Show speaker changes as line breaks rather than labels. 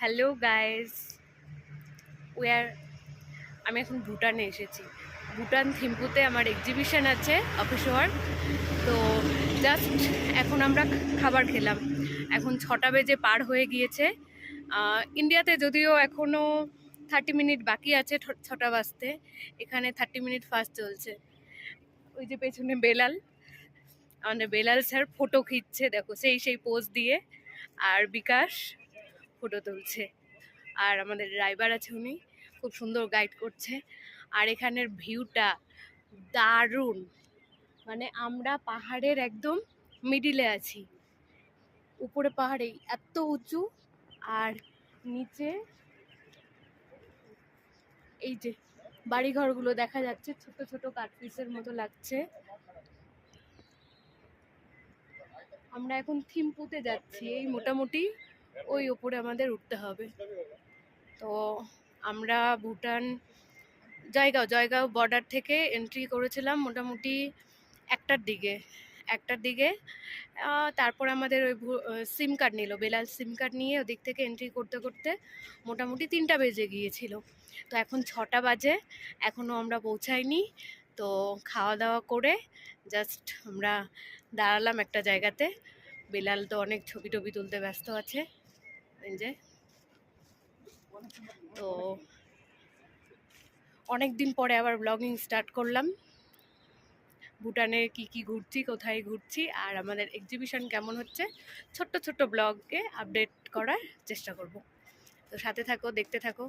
Hello guys, আর আমি এখন ভুটানে এসেছি। ভুটান থিম্পুতে আমার এক্সিবিশন আছে অফিস ওয়ার্ক। তো জাস্ট এখন আমরা খাবার খেলাম। এখন 6টা বেজে পার হয়ে গিয়েছে। ইন্ডিয়াতে যদিও এখনও 30 মিনিট বাকি আছে 6টা বাজতে, এখানে 30 মিনিট ফাস্ট চলছে। ওই যে পেছনে বেলাল, আমাদের বেলাল স্যার ফটো খিঁচছে, দেখো সেই পোজ দিয়ে। আর বিকাশ ফটো তুলছে। আর আমাদের ড্রাইভার আছে, উনি খুব সুন্দর গাইড করছে। আর এখানের ভিউটা দারুণ, মানে আমরা পাহাড়ের একদম মিডিলে আছি। উপরে পাহাড়ে এত উঁচু, আর নিচে এই যে বাড়িঘরগুলো দেখা যাচ্ছে, ছোট ছোট কাঠপিসের মতো লাগছে। আমরা এখন থিম্পুতে যাচ্ছি, এই মোটামুটি ওই ওপরে আমাদের উঠতে হবে। তো আমরা ভুটান জয়গাঁও বর্ডার থেকে এন্ট্রি করেছিলাম মোটামুটি 1টার দিকে। তারপর আমাদের ওই সিম কার্ড নিল, বেলাল সিম কার্ড নিয়ে ওদিক থেকে এন্ট্রি করতে করতে মোটামুটি 3টা বেজে গিয়েছিল। তো এখন 6টা বাজে, এখনও আমরা পৌঁছাইনি। তো খাওয়া দাওয়া করে জাস্ট আমরা দাঁড়ালাম একটা জায়গাতে। বেলাল তো অনেক ছবি টবি তুলতে ব্যস্ত আছে, এই যে। তো অনেক দিন পরে আবার ব্লগিং স্টার্ট করলাম। ভুটানে কি ঘুরছি, কোথায় ঘুরছি, আর আমাদের এক্সিবিশন কেমন হচ্ছে, ছোট্ট ছোট্ট ব্লগে আপডেট করার চেষ্টা করব। তো সাথে থাকো, দেখতে থাকো।